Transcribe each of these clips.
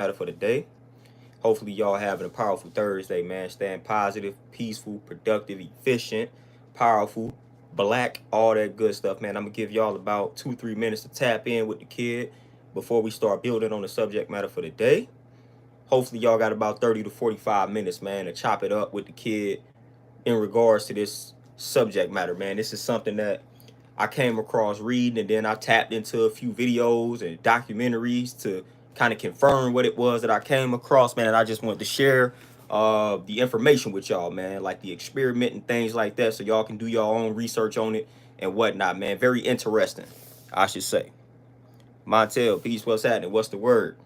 matter for the day. Hopefully, y'all having a powerful Thursday, man. Staying positive, peaceful, productive, efficient, powerful, black, all that good stuff, man. I'm gonna give y'all about 2, 3 minutes to tap in with the kid before we start building on the subject matter for the day. Hopefully, y'all got about 30 to 45 minutes, man, to chop it up with the kid in regards to this subject matter, man. This is something that I came across reading, and then I tapped into a few videos and documentaries to kind of confirm what it was that I came across, man. And I just wanted to share the information with y'all, man, like the experiment and things like that, so y'all can do your own research on it and whatnot, man. Very interesting, I should say. Montel, peace, what's happening? What's the word?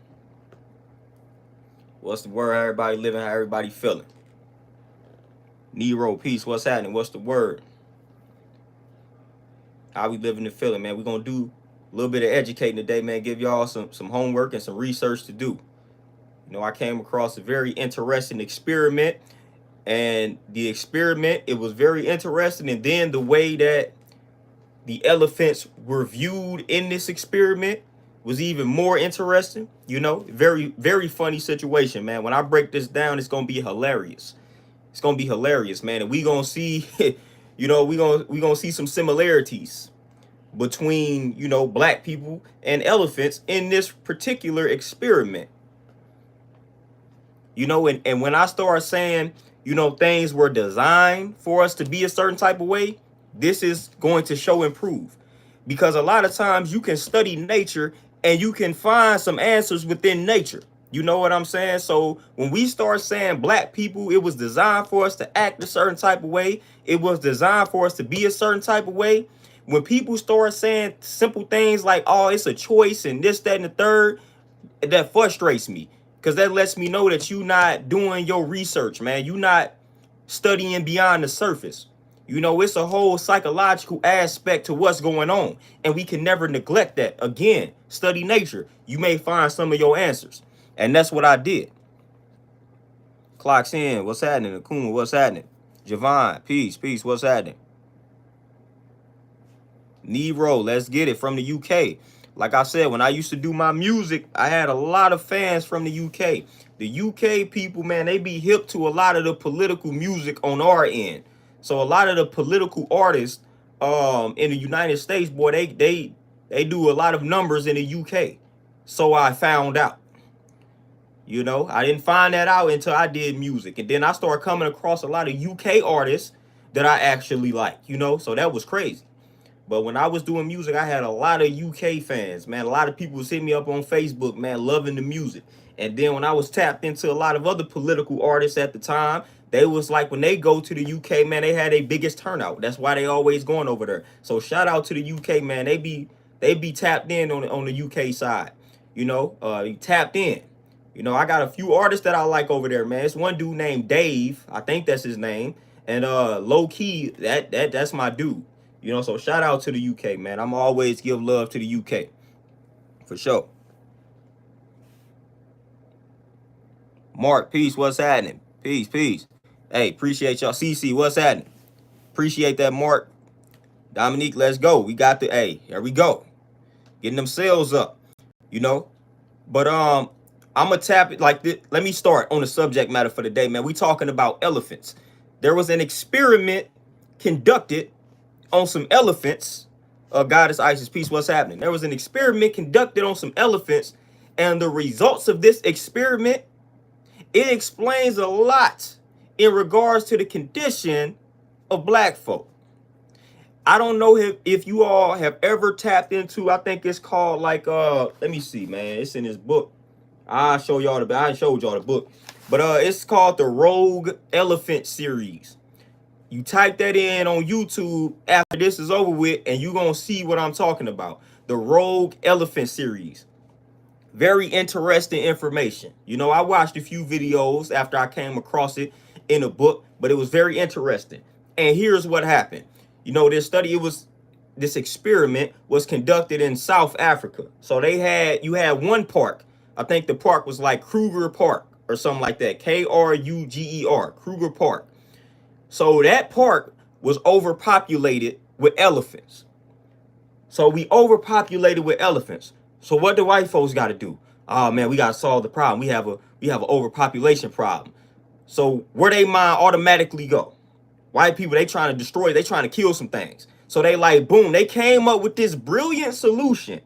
What's the word? How everybody living? How everybody feeling? Nero, peace, what's happening? What's the word? How we living and feeling, man. We're gonna do a little bit of educating today, man. Give y'all some homework and some research to do. You know, I came across a very interesting experiment, and the experiment, it was very interesting. And then the way that the elephants were viewed in this experiment was even more interesting. You know, very, very funny situation, man. When I break this down, it's gonna be hilarious. It's gonna be hilarious, man. And we gonna see, you know, we gonna see some similarities between, you know, black people and elephants in this particular experiment. You know, and when I start saying, you know, things were designed for us to be a certain type of way, this is going to show and prove. Because a lot of times you can study nature and you can find some answers within nature. You know what I'm saying? So when we start saying black people, it was designed for us to act a certain type of way. It was designed for us to be a certain type of way. When people start saying simple things like, oh, it's a choice and this, that, and the third, that frustrates me. Because that lets me know that you not doing your research, man. You not studying beyond the surface. You know, it's a whole psychological aspect to what's going on. And we can never neglect that. Again, study nature. You may find some of your answers. And that's what I did. Clocks in. What's happening? Akuma, what's happening? Javon, peace, peace. What's happening? Nero, let's get it, from the UK. Like I said, when I used to do my music, I had a lot of fans from the UK. The UK people, man, they be hip to a lot of the political music on our end. So a lot of the political artists in the United States, boy, they do a lot of numbers in the UK. So I found out. You know, I didn't find that out until I did music. And then I started coming across a lot of UK artists that I actually like, you know, so that was crazy. But when I was doing music, I had a lot of UK fans, man. A lot of people was hitting me up on Facebook, man, loving the music. And then when I was tapped into a lot of other political artists at the time, they was like, when they go to the UK, man, they had a biggest turnout. That's why they always going over there. So shout out to the UK, man. They be tapped in on the UK side. You know, tapped in. You know, I got a few artists that I like over there, man. It's one dude named Dave. I think that's his name. And low key, that's my dude. You know, so shout out to the UK, man. I'm always give love to the UK. For sure. Mark, peace, what's happening? Peace, peace. Hey, appreciate y'all. CC, what's happening? Appreciate that, Mark. Dominique, let's go. We got the, hey, here we go. Getting them sales up, you know. But I'm gonna tap it like this. Let me start on the subject matter for the day, man. We talking about elephants. There was an experiment conducted on some elephants. Goddess Isis, peace, what's happening? There was an experiment conducted on some elephants, and the results of this experiment, it explains a lot in regards to the condition of black folk. I don't know if you all have ever tapped into, I think it's called like, let me see, man. It's in this book. I showed y'all the book. But it's called the Rogue Elephant series. You type that in on YouTube after this is over with, and you're going to see what I'm talking about. The Rogue Elephant series. Very interesting information. You know, I watched a few videos after I came across it in a book, but it was very interesting. And here's what happened. You know, this experiment was conducted in South Africa. So you had one park. I think the park was like Kruger Park or something like that. Kruger, Kruger Park. So that park was overpopulated with elephants. So we overpopulated with elephants. So what the white folks got to do? Oh man, we gotta solve the problem. We have an overpopulation problem. So where they mind automatically go? White people, they trying to destroy, they trying to kill some things. So they like, boom, they came up with this brilliant solution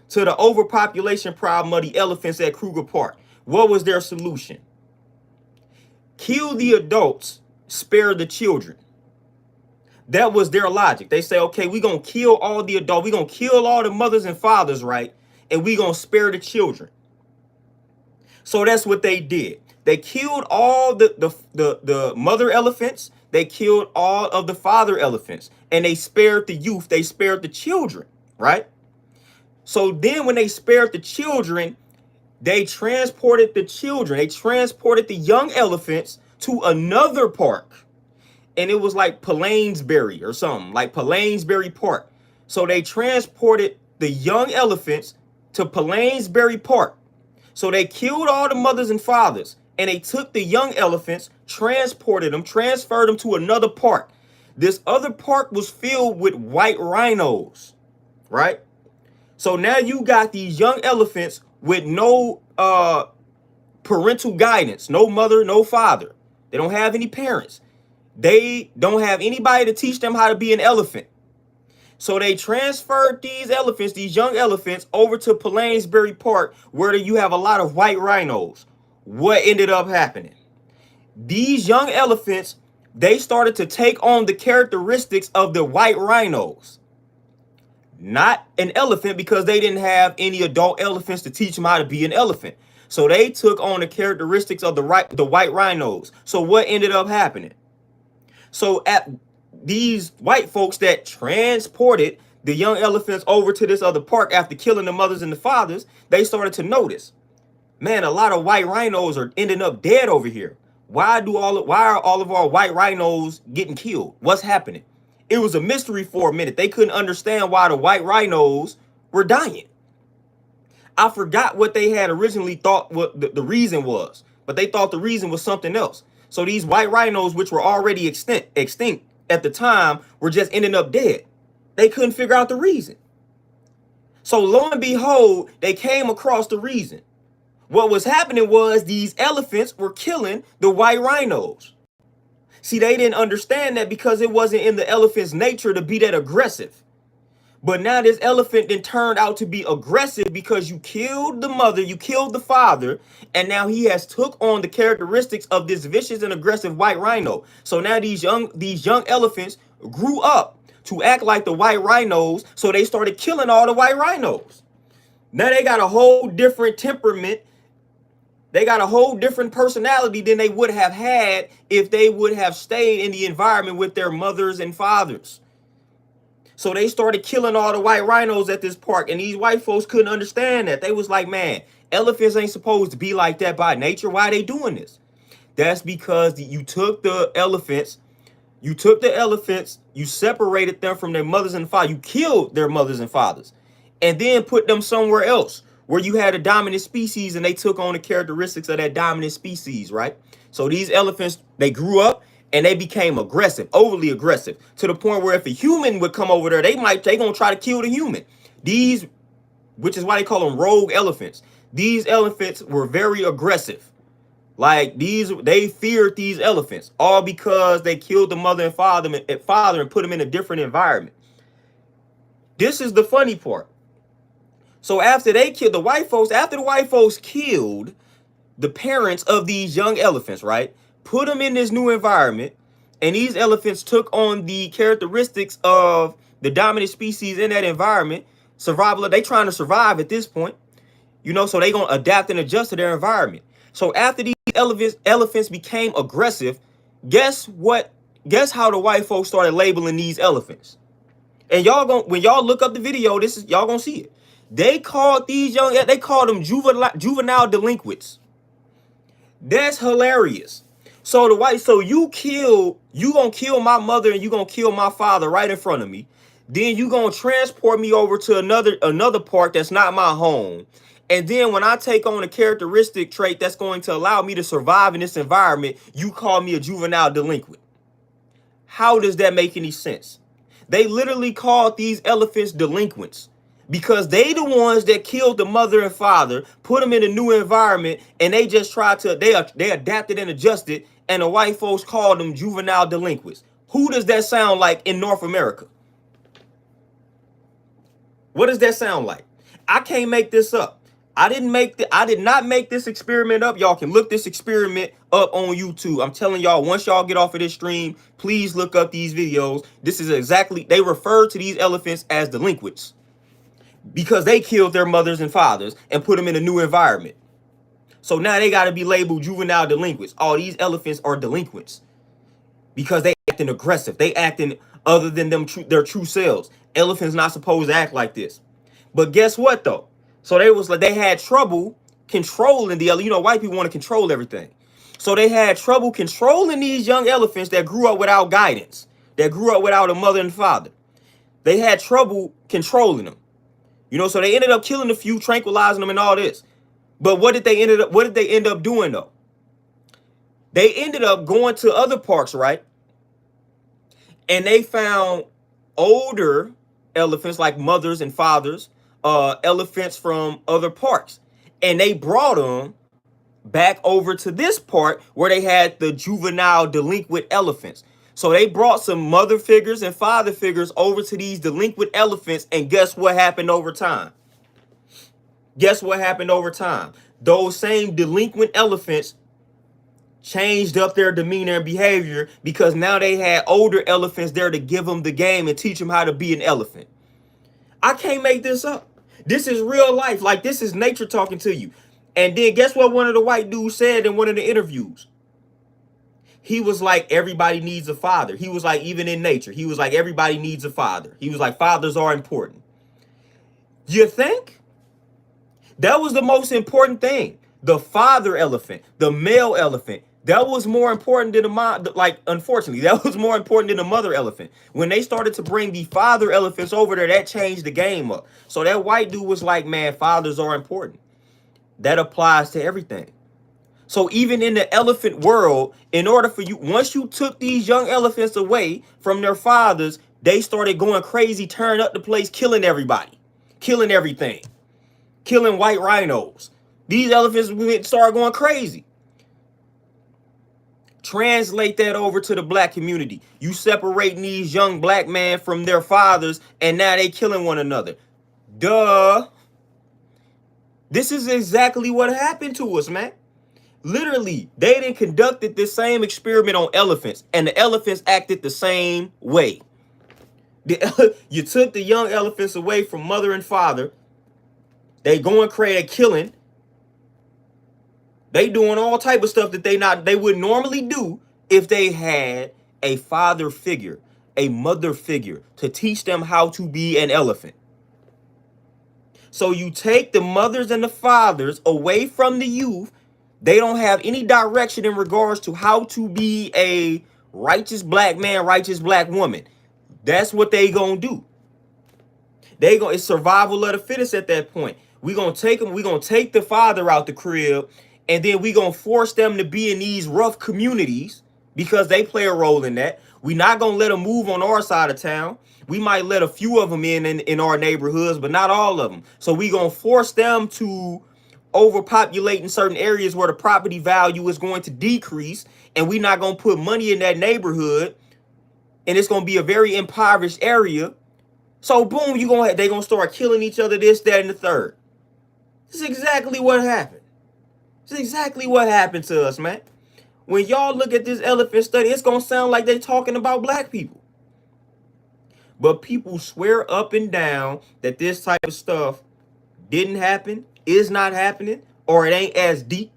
to the overpopulation problem of the elephants at Kruger Park. What was their solution? Kill the adults, spare the children. That was their logic. They say, okay, we're going to kill all the adults. We're going to kill all the mothers and fathers, right? And we're going to spare the children. So that's what they did. They killed all the mother elephants. They killed all of the father elephants. And they spared the youth. They spared the children, right? So then when they spared the children, they transported the children. They transported the young elephants to another park. And it was like Plainsbury or something, like Plainsbury Park. So they transported the young elephants to Plainsbury Park. So they killed all the mothers and fathers, and they took the young elephants, transported them, transferred them to another park. This other park was filled with white rhinos, right? So now you got these young elephants with no parental guidance, no mother, no father. They don't have any parents. They don't have anybody to teach them how to be an elephant. So they transferred these elephants, these young elephants, over to Plainsbury Park, where you have a lot of white rhinos. What ended up happening? These young elephants, they started to take on the characteristics of the white rhinos. Not an elephant, because they didn't have any adult elephants to teach them how to be an elephant. So they took on the characteristics of the white rhinos. So what ended up happening? So at these white folks that transported the young elephants over to this other park after killing the mothers and the fathers, they started to notice, man, a lot of white rhinos are ending up dead over here. Why are all of our white rhinos getting killed? What's happening? It was a mystery for a minute. They couldn't understand why the white rhinos were dying. I forgot what they had originally thought what the reason was, but they thought the reason was something else. So these white rhinos, which were already extinct at the time, were just ending up dead. They couldn't figure out the reason. So lo and behold, they came across the reason. What was happening was these elephants were killing the white rhinos. See, they didn't understand that because it wasn't in the elephant's nature to be that aggressive. But now this elephant then turned out to be aggressive because you killed the mother, you killed the father, and now he has took on the characteristics of this vicious and aggressive white rhino. So now these young elephants grew up to act like the white rhinos, so they started killing all the white rhinos. Now they got a whole different temperament. They got a whole different personality than they would have had if they would have stayed in the environment with their mothers and fathers. So they started killing all the white rhinos at this park, and these white folks couldn't understand that. They was like, man, elephants ain't supposed to be like that by nature. Why are they doing this? That's because you took the elephants, you separated them from their mothers and fathers. You killed their mothers and fathers, and then put them somewhere else where you had a dominant species, and they took on the characteristics of that dominant species, right? So these elephants, they grew up, and they became aggressive, overly aggressive, to the point where if a human would come over there, they gonna try to kill the human. Which is why they call them rogue elephants. These elephants were very aggressive. Like they feared these elephants, all because they killed the mother and father and put them in a different environment. This is the funny part. So after they killed the white folks, after the white folks killed the parents of these young elephants, right? Put them in this new environment, and these elephants took on the characteristics of the dominant species in that environment. Survival, they trying to survive at this point, so they gonna adapt and adjust to their environment. So after these elephants became aggressive, guess what? Guess how the white folks started labeling these elephants? And when y'all look up the video, y'all gonna see it. They called them juvenile delinquents. That's hilarious. So you gonna kill my mother and you gonna kill my father right in front of me. Then you gonna transport me over to another park that's not my home. And then when I take on a characteristic trait that's going to allow me to survive in this environment, you call me a juvenile delinquent. How does that make any sense? They literally called these elephants delinquents because they the ones that killed the mother and father, put them in a new environment, and they just tried to, they adapted and adjusted, and the white folks called them juvenile delinquents. Who does that sound like in North America? What does that sound like? I can't make this up. I did not make this experiment up. Y'all can look this experiment up on YouTube. I'm telling y'all, once y'all get off of this stream, please look up these videos. This is exactly, they refer to these elephants as delinquents because they killed their mothers and fathers and put them in a new environment. So now they got to be labeled juvenile delinquents. All these elephants are delinquents because they acting aggressive. They acting other than their true selves. Elephants not supposed to act like this. But guess what though? So they had trouble controlling white people want to control everything. So they had trouble controlling these young elephants that grew up without guidance, that grew up without a mother and father. They had trouble controlling them. So they ended up killing a few, tranquilizing them and all this. But what did they end up doing though? They ended up going to other parks, right? And they found older elephants, like mothers and fathers, elephants from other parks. And they brought them back over to this park where they had the juvenile delinquent elephants. So they brought some mother figures and father figures over to these delinquent elephants. And guess what happened over time? Guess what happened over time? Those same delinquent elephants changed up their demeanor and behavior because now they had older elephants there to give them the game and teach them how to be an elephant. I can't make this up. This is real life. Like, this is nature talking to you. And then guess what one of the white dudes said in one of the interviews? He was like, everybody needs a father. He was like, even in nature, he was like, everybody needs a father. He was like, fathers are important. You think? That was the most important thing. The father elephant, the male elephant, that was more important than the mom. Like, unfortunately, that was more important than the mother elephant. When they started to bring the father elephants over there, that changed the game up. So that white dude was like, man, fathers are important. That applies to everything. So even in the elephant world, in order for you, once you took these young elephants away from their fathers, they started going crazy, tearing up the place, killing everybody, killing everything, killing white rhinos. These elephants started going crazy. Translate that over to the black community. You separating these young black men from their fathers, and now they killing one another. Duh. This is exactly what happened to us, man. Literally, they done conducted this same experiment on elephants, and the elephants acted the same way. You took the young elephants away from mother and father. They going crazy, killing. They doing all type of stuff that they would normally do if they had a father figure, a mother figure to teach them how to be an elephant. So you take the mothers and the fathers away from the youth. They don't have any direction in regards to how to be a righteous black man, righteous black woman. That's what they gonna do. It's survival of the fittest at that point. We're gonna take the father out the crib, and then we're gonna force them to be in these rough communities because they play a role in that. We're not gonna let them move on our side of town. We might let a few of them in our neighborhoods, but not all of them. So we're gonna force them to overpopulate in certain areas where the property value is going to decrease, and we're not gonna put money in that neighborhood, and it's gonna be a very impoverished area. So boom, they gonna start killing each other, this, that, and the third. This is exactly what happened. This is exactly what happened to us, man. When y'all look at this elephant study, it's gonna sound like they talking about black people. But people swear up and down that this type of stuff didn't happen, is not happening, or it ain't as deep.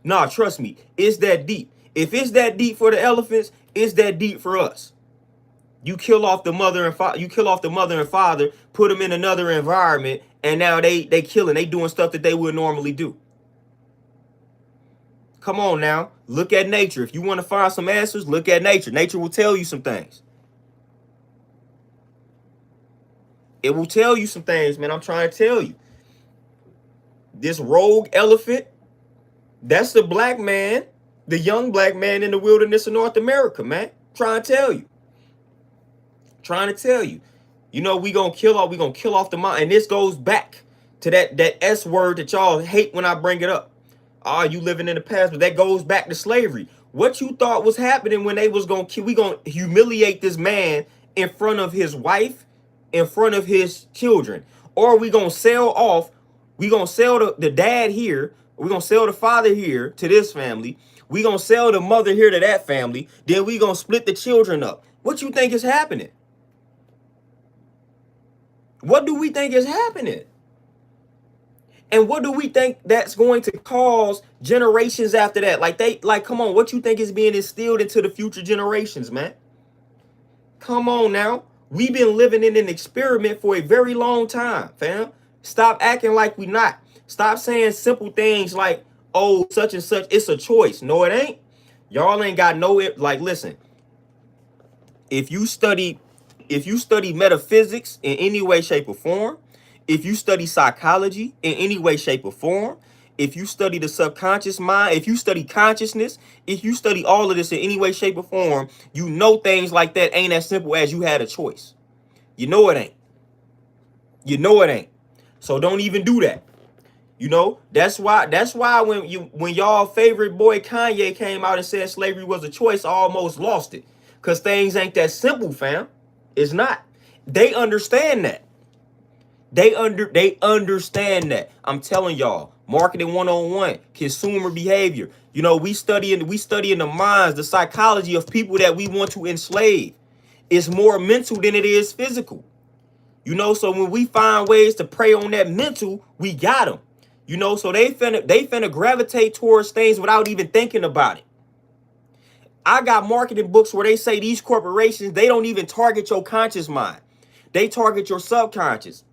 Nah, trust me, it's that deep. If it's that deep for the elephants, it's that deep for us. You kill off the mother and father, put them in another environment, and now they killing, they doing stuff that they would normally do. Come on now, look at nature. If you want to find some answers, look at nature. Nature will tell you some things. It will tell you some things, man. I'm trying to tell you. This rogue elephant, that's the black man, the young black man in the wilderness of North America, man. Trying to tell you. You know, we gonna kill off the mind. And this goes back to that S word that y'all hate when I bring it up. Ah, you living in the past, but that goes back to slavery. What you thought was happening when they was gonna kill, we gonna humiliate this man in front of his wife, in front of his children, or we gonna sell off, we gonna sell the dad here, we gonna sell the father here to this family, we gonna sell the mother here to that family, then we gonna split the children up. What you think is happening? What do we think is happening? And what do we think that's going to cause generations after that? Come on, what you think is being instilled into the future generations, man? Come on now. We've been living in an experiment for a very long time, fam. Stop acting like we not. Stop saying simple things like, oh, such and such, it's a choice. No, it ain't. Y'all ain't got no, like, listen, if you study metaphysics in any way, shape, or form, if you study psychology in any way, shape, or form, if you study the subconscious mind, if you study consciousness, if you study all of this in any way, shape, or form, you know things like that ain't as simple as you had a choice. You know it ain't. You know it ain't. So don't even do that. You know, that's why when y'all favorite boy Kanye came out and said slavery was a choice, I almost lost it. Because things ain't that simple, fam. It's not. They understand that. They understand that. I'm telling y'all, marketing 101, consumer behavior. You know, we studying the minds, the psychology of people that we want to enslave. It's more mental than it is physical. You know, so when we find ways to prey on that mental, we got them. You know, so they finna gravitate towards things without even thinking about it. I got marketing books where they say these corporations, they don't even target your conscious mind. They target your subconscious.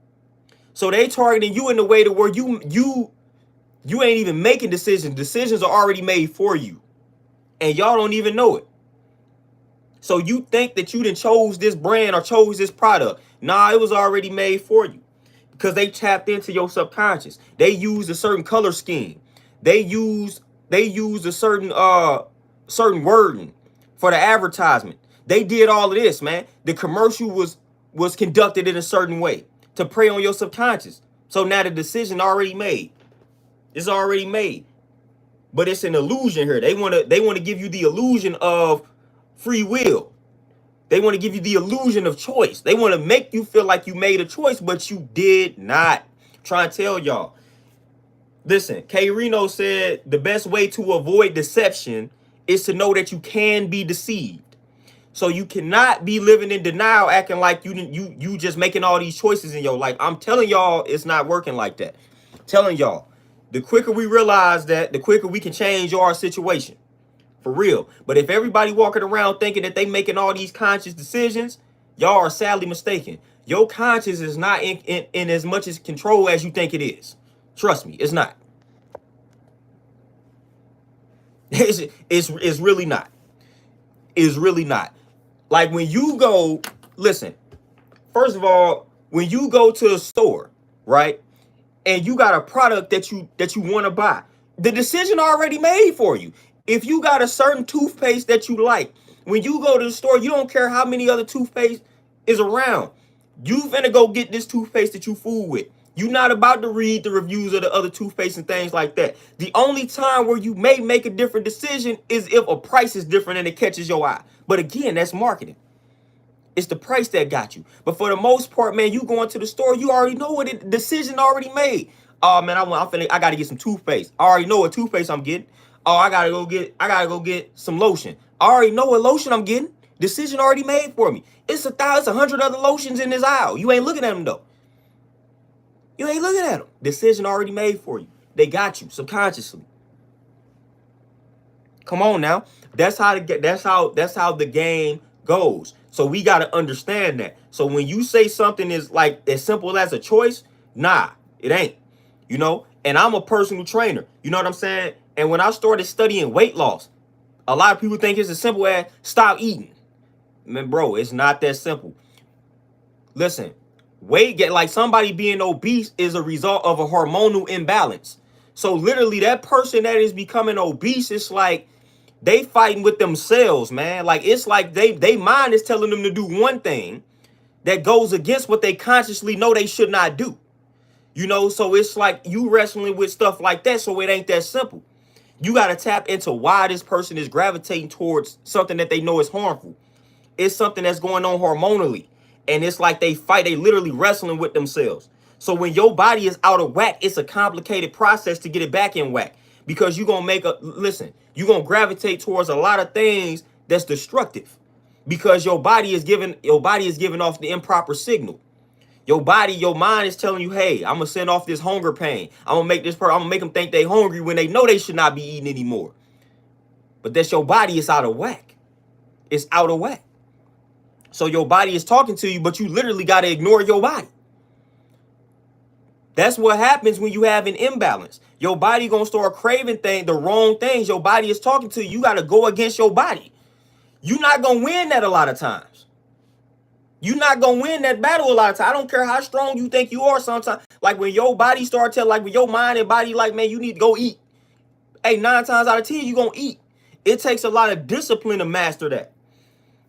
So they targeting you in the way to where you ain't even making decisions. Decisions are already made for you. And y'all don't even know it. So you think that you done chose this brand or chose this product. Nah, it was already made for you. Because they tapped into your subconscious. They used a certain color scheme. They used a certain wording for the advertisement. They did all of this, man. The commercial was conducted in a certain way to prey on your subconscious. So now the decision already made. It's already made. But it's an illusion here. They want to give you the illusion of free will. They want to give you the illusion of choice. They want to make you feel like you made a choice, but you did not. I'm trying to tell y'all. Listen, K Reno said the best way to avoid deception is to know that you can be deceived. So you cannot be living in denial, acting like you just making all these choices in your life. I'm telling y'all, it's not working like that. I'm telling y'all, the quicker we realize that, the quicker we can change our situation. For real. But if everybody walking around thinking that they making all these conscious decisions, y'all are sadly mistaken. Your conscience is not in as much as control as you think it is. Trust me, it's not. It's really not. It's really not. Like when you go, listen, first of all, when you go to a store, right, and you got a product that you want to buy, the decision already made for you. If you got a certain toothpaste that you like, when you go to the store, you don't care how many other toothpaste is around. You finna go get this toothpaste that you fool with. You're not about to read the reviews of the other toothpaste and things like that. The only time where you may make a different decision is if a price is different and it catches your eye. But again, that's marketing. It's the price that got you. But for the most part, man, you going to the store, you already know what it decision already made. Oh man, I gotta get some toothpaste. I already know what toothpaste I'm getting. Oh, I gotta go get some lotion. I already know what lotion I'm getting. Decision already made for me. It's 100 other lotions in this aisle. You ain't looking at them though. You ain't looking at them. Decision already made for you. They got you subconsciously. Come on now. That's how the game goes. So we got to understand that. So when you say something is like as simple as a choice, nah, it ain't. You know, and I'm a personal trainer. You know what I'm saying? And when I started studying weight loss, a lot of people think it's as simple as stop eating. Man, bro, it's not that simple. Listen, like somebody being obese is a result of a hormonal imbalance. So literally that person that is becoming obese, it's like they fighting with themselves, man. Like it's like they mind is telling them to do one thing, that goes against what they consciously know they should not do. You know, so it's like you wrestling with stuff like that, so it ain't that simple. You got to tap into why this person is gravitating towards something that they know is harmful. It's something that's going on hormonally. And it's like they fight, they literally wrestling with themselves. So when your body is out of whack, it's a complicated process to get it back in whack. Because you're going to you're going to gravitate towards a lot of things that's destructive. Because your body is giving off the improper signal. Your body, your mind is telling you, hey, I'm gonna send off this hunger pain. I'm gonna make them think they hungry when they know they should not be eating anymore. But that's your body is out of whack. It's out of whack. So your body is talking to you, but you literally gotta ignore your body. That's what happens when you have an imbalance. Your body gonna start craving the wrong things. Your body is talking to you. You gotta go against your body. You're not gonna win that a lot of times. You're not going to win that battle a lot of times. I don't care how strong you think you are sometimes. Like when your body start telling, like when your mind and body like, man, you need to go eat. Hey, 9 times out of 10, you're going to eat. It takes a lot of discipline to master that.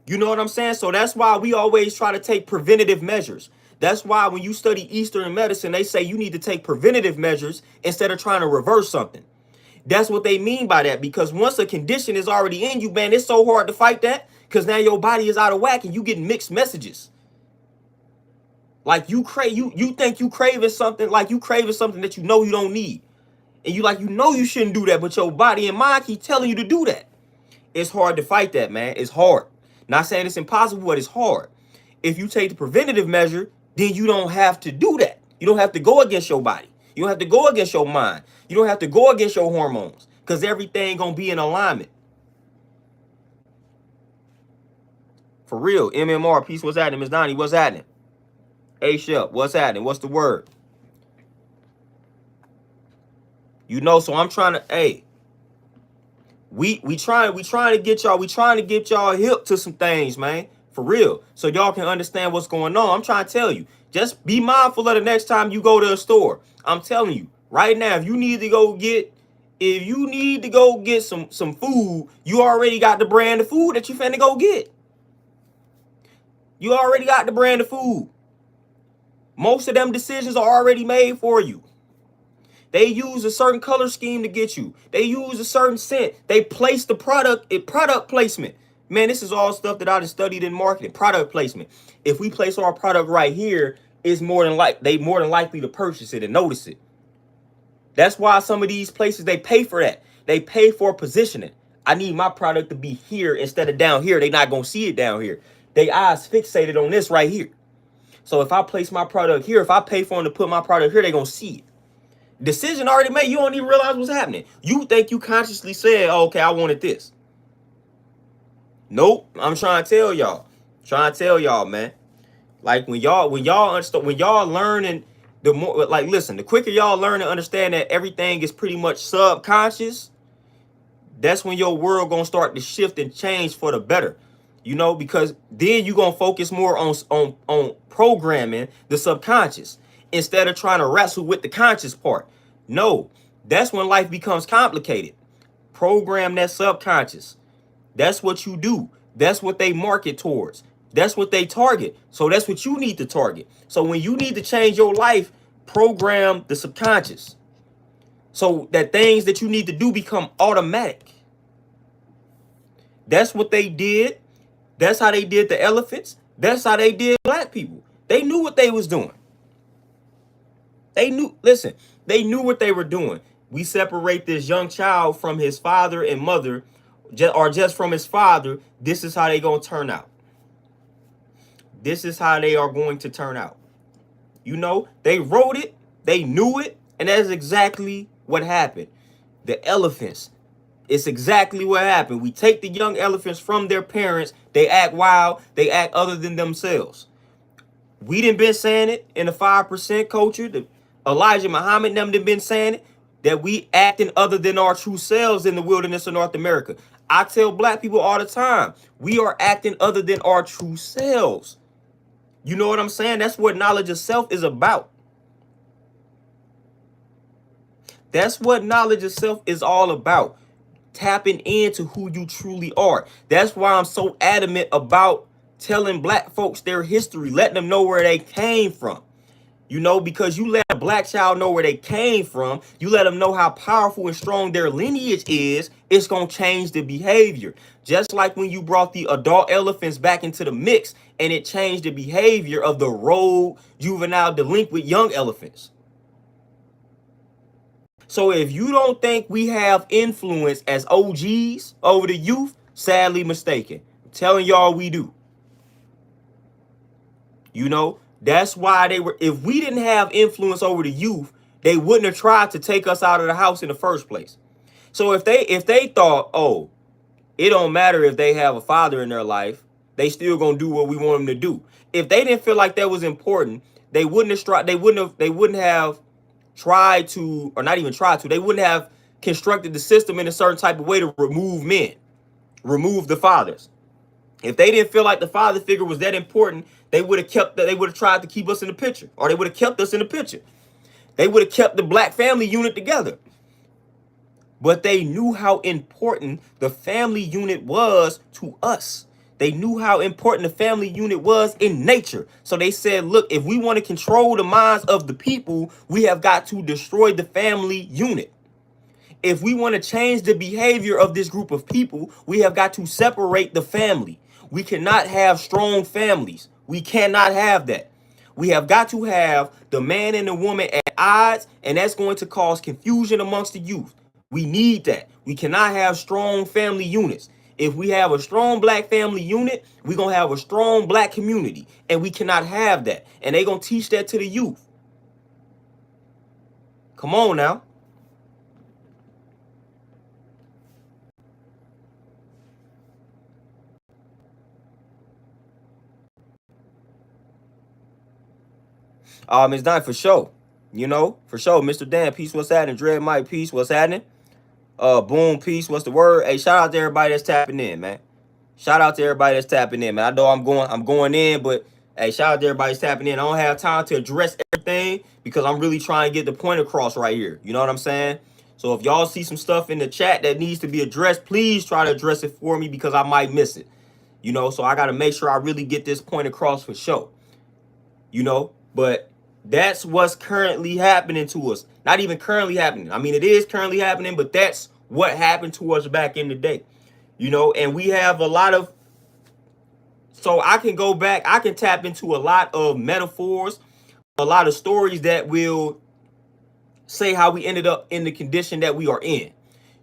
You know what I'm saying? So that's why we always try to take preventative measures. That's why when you study Eastern medicine, they say you need to take preventative measures instead of trying to reverse something. That's what they mean by that. Because once a condition is already in you, man, it's so hard to fight that. Because now your body is out of whack and you getting mixed messages. Like you think you craving something, like you craving something that you know you don't need. And you know you shouldn't do that, but your body and mind keep telling you to do that. It's hard to fight that, man. It's hard. Not saying it's impossible, but it's hard. If you take the preventative measure, then you don't have to do that. You don't have to go against your body. You don't have to go against your mind. You don't have to go against your hormones because everything gonna be in alignment. For real, MMR, peace, what's happening? Ms. Donnie, what's happening? A-Shep, what's happening? What's the word? You know, so I'm trying to, hey, we trying to get y'all hip to some things, man. For real. So y'all can understand what's going on. I'm trying to tell you. Just be mindful of the next time you go to a store. I'm telling you, right now, if you need to go get some food, you already got the brand of food that you finna go get. You already got the brand of food. Most of them decisions are already made for you. They use a certain color scheme to get you. They use a certain scent. They place the product placement. Man, this is all stuff that I just studied in marketing. Product placement. If we place our product right here, it's more than likely to purchase it and notice it. That's why some of these places, they pay for that. They pay for positioning. I need my product to be here instead of down here. They're not going to see it down here. They eyes fixated on this right here. So if I place my product here, if I pay for them to put my product here, they're going to see it. Decision already made. You don't even realize what's happening. You think you consciously said, oh, okay, I wanted this. Nope. I'm trying to tell y'all. Man. Like when y'all learning, the more, like, listen, the quicker y'all learn and understand that everything is pretty much subconscious, that's when your world going to start to shift and change for the better. You know, because then you're going to focus more on programming the subconscious instead of trying to wrestle with the conscious part. No, that's when life becomes complicated. Program that subconscious. That's what you do. That's what they market towards. That's what they target. So that's what you need to target. So when you need to change your life, program the subconscious so that things that you need to do become automatic. That's what they did. That's how they did the elephants. That's how they did black people. They knew what they was doing. They knew what they were doing. We separate this young child from his father and mother, or just from his father. This is how they gonna turn out. This is how they are going to turn out. You know, they wrote it, they knew it, and that's exactly what happened. The elephants. It's exactly what happened. We take the young elephants from their parents. They act wild. They act other than themselves. We done been saying it in the 5% culture. The Elijah Muhammad them done been saying it, that we acting other than our true selves in the wilderness of North America. I tell black people all the time, we are acting other than our true selves. You know what I'm saying? That's what knowledge of self is about. That's what knowledge of self is all about. Tapping into who you truly are. That's why I'm so adamant about telling black folks their history, letting them know where they came from. You know, because you let a black child know where they came from, you let them know how powerful and strong their lineage is, it's going to change the behavior. Just like when you brought the adult elephants back into the mix and it changed the behavior of the rogue, juvenile, delinquent young elephants. So if you don't think we have influence as OGs over the youth, sadly mistaken. I'm telling y'all we do. You know, that's why they were, if we didn't have influence over the youth, they wouldn't have tried to take us out of the house in the first place. So if they thought, oh, it don't matter if they have a father in their life, they still gonna do what we want them to do. If they didn't feel like that was important, they wouldn't have tried to, or not even tried to, they wouldn't have constructed the system in a certain type of way to remove men, remove the fathers. If they didn't feel like the father figure was that important, they would have tried to keep us in the picture, or they would have kept us in the picture. They would have kept the black family unit together. But they knew how important the family unit was to us. They knew how important the family unit was in nature. So they said, look, if we want to control the minds of the people, we have got to destroy the family unit. If we want to change the behavior of this group of people, we have got to separate the family. We cannot have strong families. We cannot have that. We have got to have the man and the woman at odds, and that's going to cause confusion amongst the youth. We need that. We cannot have strong family units. If we have a strong black family unit, we're going to have a strong black community, and we cannot have that. And they're going to teach that to the youth. Come on now. It's done for sure. You know, for sure. Mr. Dan, peace, what's happening? Dread Mike, peace, what's happening? Boom, peace, what's the word? Hey, shout out to everybody that's tapping in, man. Shout out to everybody that's tapping in, man. I know I'm going in, but hey, shout out to everybody that's tapping in. I don't have time to address everything because I'm really trying to get the point across right here. You know what I'm saying? So if y'all see some stuff in the chat that needs to be addressed, please try to address it for me because I might miss it. You know, so I got to make sure I really get this point across for sure. You know, but that's what's currently happening to us. Not even currently happening. I mean, it is currently happening, but that's what happened to us back in the day. You know, and we have a lot of, so I can go back, I can tap into a lot of metaphors, a lot of stories that will say how we ended up in the condition that we are in.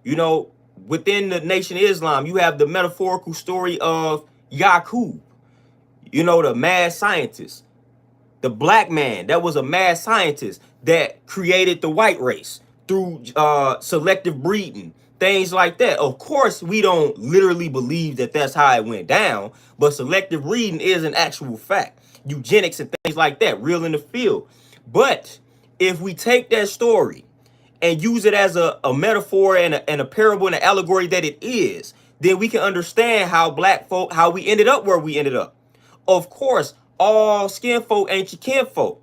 You know, within the Nation of Islam, you have the metaphorical story of Yaqub, you know, the mad scientist. The black man that was a mad scientist that created the white race through selective breeding, things like that. Of course, we don't literally believe that that's how it went down, but selective breeding is an actual fact. Eugenics and things like that, real in the field. But if we take that story and use it as a metaphor and a parable and an allegory that it is, then we can understand how black folk, how we ended up where we ended up. Of course, all skin folk ain't your kin folk.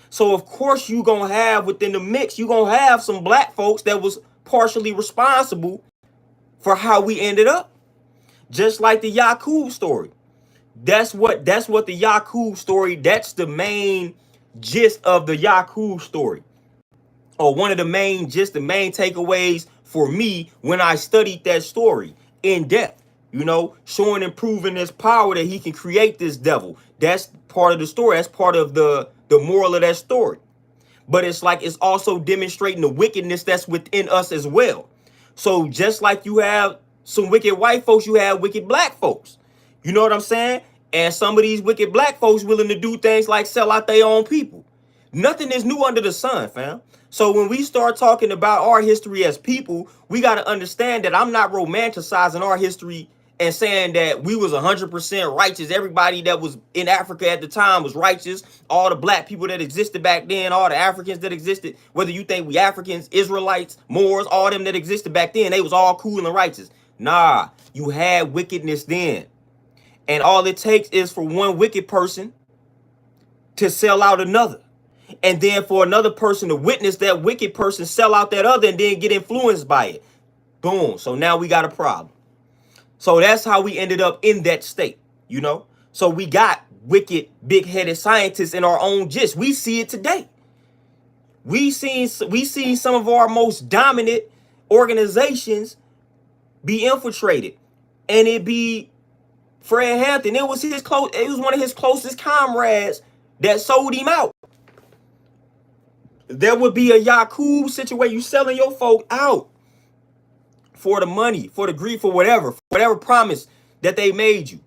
So of course you gonna have within the mix, you gonna have some black folks that was partially responsible for how we ended up. Just like the Yaqub story. That's what the Yaqub story, that's the main gist of the Yaqub story. Or one of the main takeaways for me when I studied that story in depth. You know, showing and proving his power that he can create this devil. That's part of the story. That's part of the moral of that story. But it's like it's also demonstrating the wickedness that's within us as well. So just like you have some wicked white folks, you have wicked black folks. You know what I'm saying? And some of these wicked black folks willing to do things like sell out their own people. Nothing is new under the sun, fam. So when we start talking about our history as people, we got to understand that I'm not romanticizing our history and saying that we was 100% righteous. Everybody that was in Africa at the time was righteous. All the black people that existed back then, all the Africans that existed, whether you think we Africans, Israelites, Moors, all them that existed back then, they was all cool and righteous. Nah, you had wickedness then. And all it takes is for one wicked person to sell out another. And then for another person to witness that wicked person sell out that other and then get influenced by it. Boom. So now we got a problem. So that's how we ended up in that state, you know. So we got wicked, big-headed scientists in our own gist. We see it today. We seen some of our most dominant organizations be infiltrated, and it be Fred Hampton. It was one of his closest comrades that sold him out. There would be a Yakub situation. You selling your folk out for the money, for the greed, for whatever promise that they made you.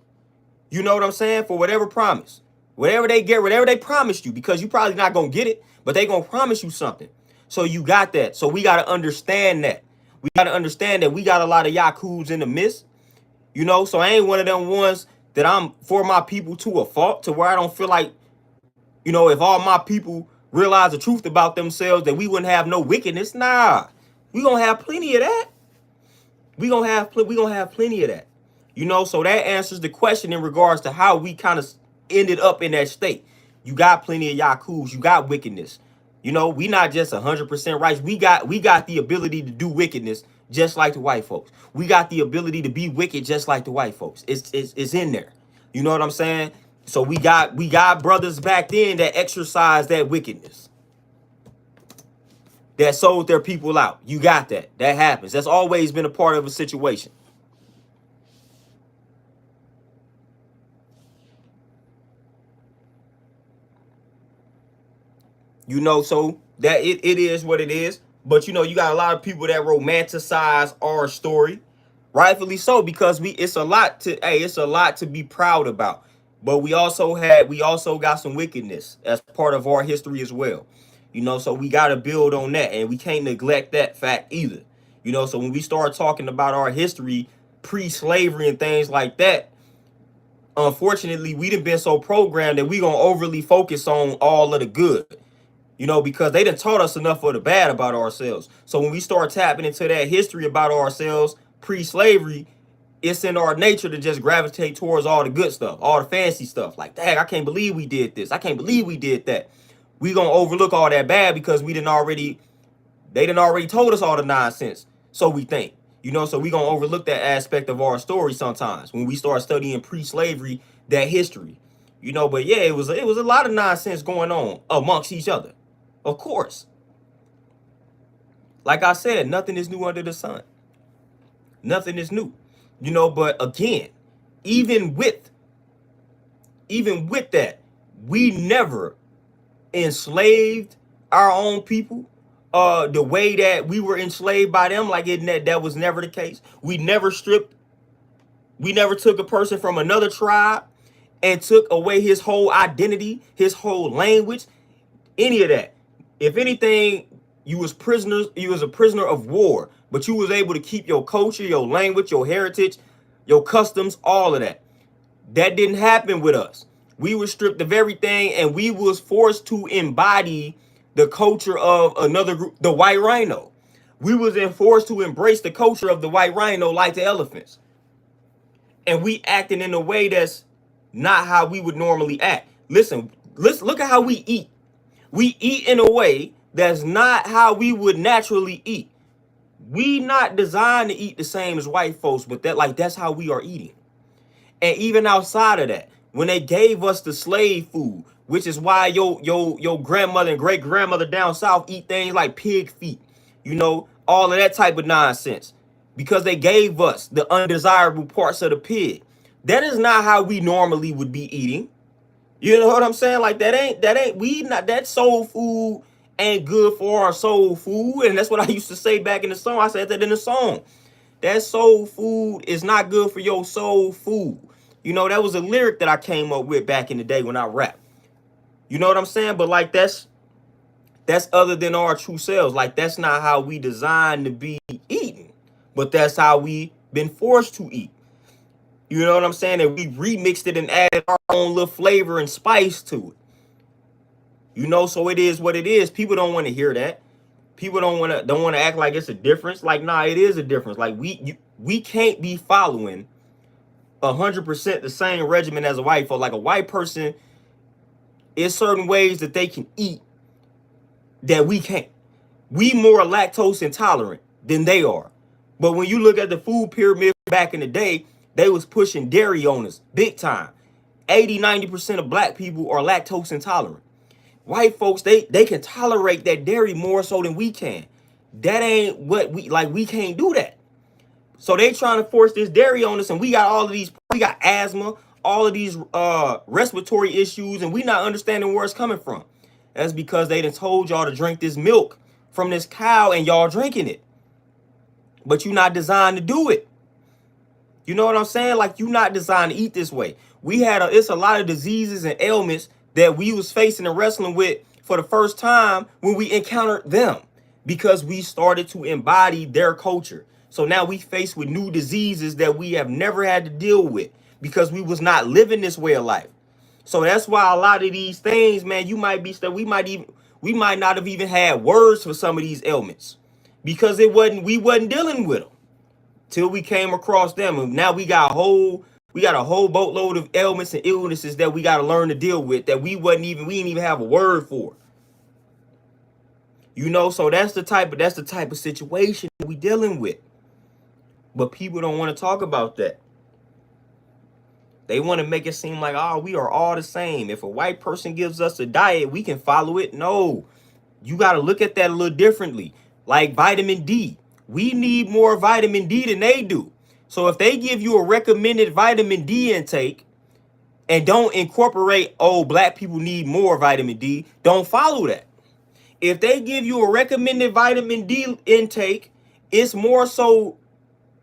You know what I'm saying? For whatever promise, whatever they promised you, because you probably not gonna get it, but they gonna promise you something. So you got that. So we gotta understand that. We gotta understand that we got a lot of Yakubs in the midst. You know, so I ain't one of them ones that I'm for my people to a fault, to where I don't feel like, you know, if all my people realize the truth about themselves, that we wouldn't have no wickedness. Nah, we gonna have plenty of that. We gonna have plenty of that. You know, so that answers the question in regards to how we kind of ended up in that state. You got plenty of Yakubs, you got wickedness. You know, we not just 100% right. We got the ability to do wickedness just like the white folks. We got the ability to be wicked just like the white folks. It's in there. You know what I'm saying? So we got brothers back then that exercised that wickedness, that sold their people out. You got that. That happens. That's always been a part of a situation. You know, so that it is what it is. But, you know, you got a lot of people that romanticize our story, rightfully so, because it's a lot to be proud about. But we also got some wickedness as part of our history as well. You know, so we got to build on that, and we can't neglect that fact either. You know, so when we start talking about our history, pre-slavery and things like that, unfortunately, we done been so programmed that we gonna overly focus on all of the good. You know, because they done taught us enough of the bad about ourselves. So when we start tapping into that history about ourselves pre-slavery, it's in our nature to just gravitate towards all the good stuff, all the fancy stuff. Like, dang, I can't believe we did this. I can't believe we did that. We gonna overlook all that bad because they done already told us all the nonsense. So we think, you know, so we gonna overlook that aspect of our story sometimes when we start studying pre-slavery, that history. You know, but yeah, it was a lot of nonsense going on amongst each other. Of course. Like I said, nothing is new under the sun. Nothing is new. You know, but again, even with that, we never enslaved our own people the way that we were enslaved by them. Like that was never the case. We never took a person from another tribe and took away his whole identity, his whole language, any of that. If anything, you was a prisoner of war, but you was able to keep your culture, your language, your heritage, your customs, all of that. That didn't happen with us. We were stripped of everything, and we was forced to embody the culture of another group, the white rhino. We was forced to embrace the culture of the white rhino like the elephants. And we acting in a way that's not how we would normally act. Listen, look at how we eat. We eat in a way that's not how we would naturally eat. We not designed to eat the same as white folks, but that's how we are eating. And even outside of that, when they gave us the slave food, which is why your grandmother and great grandmother down south eat things like pig feet, you know, all of that type of nonsense, because they gave us the undesirable parts of the pig. That is not how we normally would be eating. You know what I'm saying? Like that soul food ain't good for our soul food. And that's what I used to say back in the song. I said that in the song. That soul food is not good for your soul food. You know, that was a lyric that I came up with back in the day when I rap. You know what I'm saying? But like that's other than our true selves. Like that's not how we designed to be eaten. But that's how we been forced to eat. You know what I'm saying? And we remixed it and added our own little flavor and spice to it. You know, so it is what it is. People don't want to hear that. People don't want to act like it's a difference. Like, nah, it is a difference. Like we can't be following 100% the same regimen as a white folk. Like a white person, is certain ways that they can eat that we can't. We more lactose intolerant than they are. But when you look at the food pyramid back in the day, they was pushing dairy on us big time. 80-90% of black people are lactose intolerant. White folks, they can tolerate that dairy more so than we can. That ain't what we like. We can't do that. So they trying to force this dairy on us, and we got all of these, we got asthma, all of these respiratory issues, and we not understanding where it's coming from. That's because they done told y'all to drink this milk from this cow, and y'all drinking it. But you not designed to do it. You know what I'm saying? Like, you not designed to eat this way. It's a lot of diseases and ailments that we was facing and wrestling with for the first time when we encountered them, because we started to embody their culture. So now we faced with new diseases that we have never had to deal with because we was not living this way of life. So that's why a lot of these things, man, we might not have even had words for some of these ailments because we wasn't dealing with them till we came across them. And now we got a whole boatload of ailments and illnesses that we got to learn to deal with that we didn't even have a word for. You know, so that's the type of situation we dealing with. But people don't want to talk about that. They want to make it seem like, oh, we are all the same. If a white person gives us a diet, we can follow it. No, you got to look at that a little differently. Like vitamin D. We need more vitamin D than they do. So if they give you a recommended vitamin D intake and don't incorporate, oh, black people need more vitamin D, don't follow that. If they give you a recommended vitamin D intake, it's more so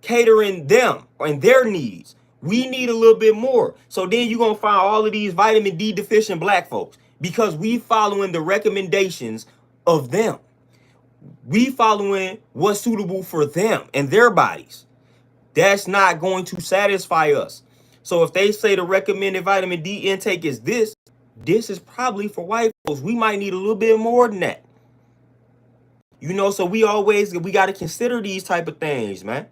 catering them and their needs. We need a little bit more. So then you're going to find all of these vitamin D deficient black folks because we following the recommendations of them. We following what's suitable for them and their bodies. That's not going to satisfy us. So if they say the recommended vitamin D intake is this is probably for white folks. We might need a little bit more than that. You know, so we got to consider these type of things, man.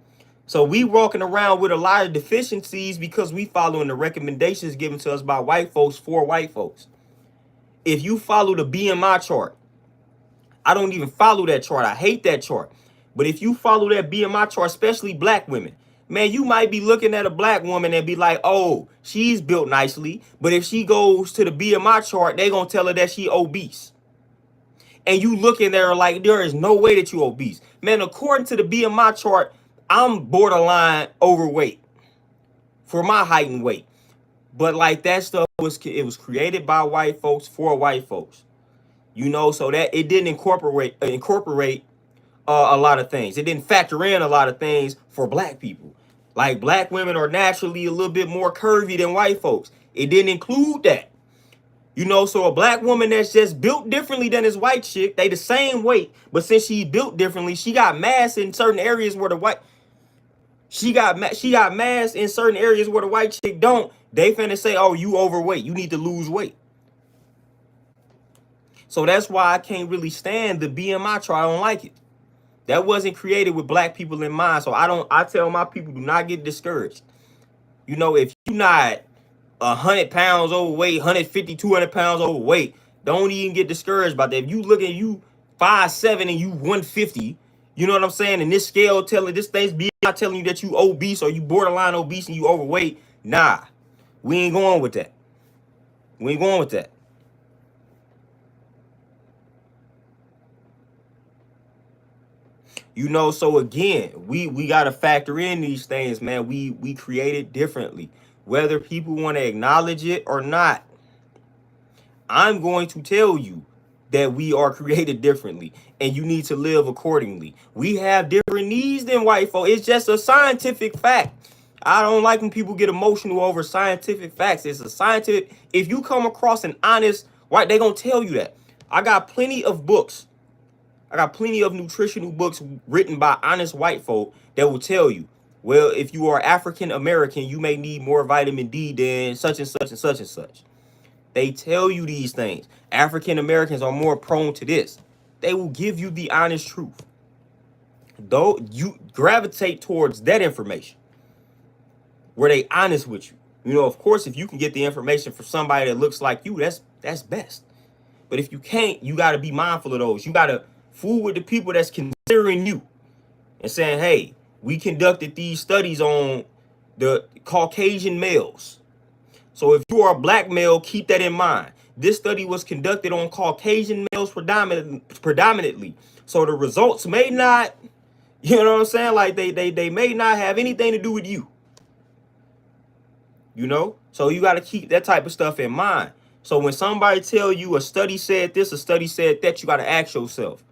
So we walking around with a lot of deficiencies because we following the recommendations given to us by white folks for white folks. If you follow the BMI chart, I don't even follow that chart. I hate that chart. But if you follow that BMI chart, especially black women, man, you might be looking at a black woman and be like, oh, she's built nicely. But if she goes to the BMI chart, they going to tell her that she obese. And you look in there like, there is no way that you obese. Man, according to the BMI chart, I'm borderline overweight for my height and weight. But like that stuff was created by white folks for white folks. You know, so that it didn't incorporate a lot of things. It didn't factor in a lot of things for black people. Like black women are naturally a little bit more curvy than white folks. It didn't include that. You know, so a black woman that's just built differently than this white chick, they the same weight, but since she built differently, she got mass in certain areas where the white mass in certain areas where the white chick don't. They finna say, oh, you overweight, you need to lose weight. So that's why I can't really stand the BMI chart. I don't like it. That wasn't created with black people in mind. So I tell my people, do not get discouraged. You know, if you're not 100 pounds overweight, 150, 200 pounds overweight, don't even get discouraged about that. If you look at you 5'7" and you 150, you know what I'm saying? And this scale this thing's not telling you that you obese or you borderline obese and you overweight. Nah, we ain't going with that. We ain't going with that. You know, so again, we got to factor in these things, man. We created differently, whether people want to acknowledge it or not. I'm going to tell you that we are created differently and you need to live accordingly. We have different needs than white folk. It's just a scientific fact. I don't like when people get emotional over scientific facts. It's a scientific. If you come across an honest white, they're going to tell you that. I got plenty of books. I got plenty of nutritional books written by honest white folk that will tell you, well, if you are African American, you may need more vitamin D than such and such and such and such. They tell you these things. African Americans are more prone to this. They will give you the honest truth. Though you gravitate towards that information where they honest with you. You know, of course, if you can get the information from somebody that looks like you, that's best. But if you can't, you got to be mindful of those. You got to fool with the people that's considering you and saying, hey, we conducted these studies on the Caucasian males. So if you are a black male, keep that in mind. This study was conducted on Caucasian males predominantly. So the results may not, you know what I'm saying? Like they may not have anything to do with you. You know? So you got to keep that type of stuff in mind. So when somebody tell you a study said this, a study said that, you got to ask yourself,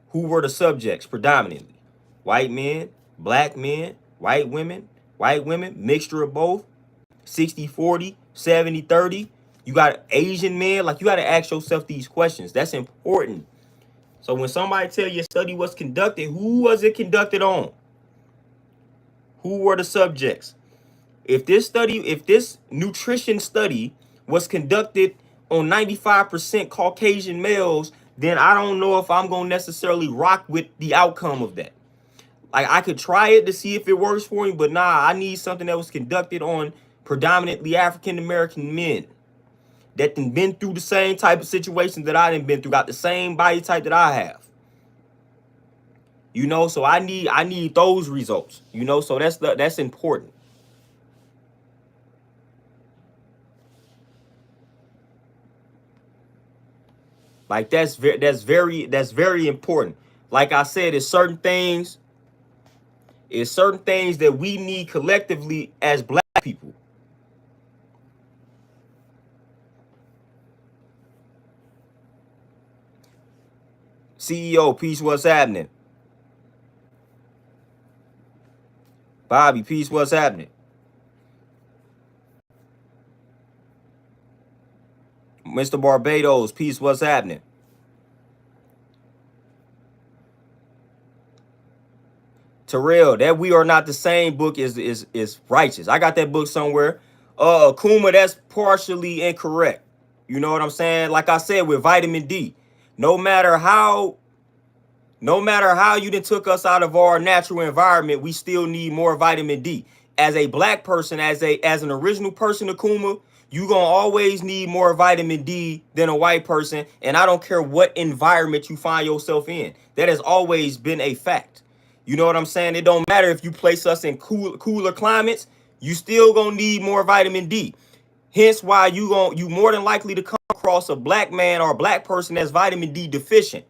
who were the subjects predominantly? White men, black men, white women, mixture of both, 60-40, 70-30. You got Asian men. Like, you got to ask yourself these questions. That's important. So when somebody tell you a study was conducted, who was it conducted on? Who were the subjects? If this nutrition study was conducted on 95% Caucasian males, then I don't know if I'm going to necessarily rock with the outcome of that. Like, I could try it to see if it works for me, but nah, I need something that was conducted on predominantly African American men that done been through the same type of situations that I done been through, got the same body type that I have. You know, so I need those results. You know, so that's important. Like, that's very important. Like I said, it's certain things that we need collectively as black people. CEO, peace, what's happening? Bobby, peace, what's happening? Mr. Barbados, peace, what's happening? Terrell, that We Are Not the Same book is righteous. I got that book somewhere. Kuma, that's partially incorrect. You know what I'm saying? Like I said, with vitamin D, no matter how you done took us out of our natural environment, we still need more vitamin D. As a black person, as an original person, Akuma, you gonna always need more vitamin D than a white person. And I don't care what environment you find yourself in. That has always been a fact. You know what I'm saying? It don't matter if you place us in cooler climates, you still gonna need more vitamin D. Hence why you more than likely to come across a black man or a black person that's vitamin D deficient.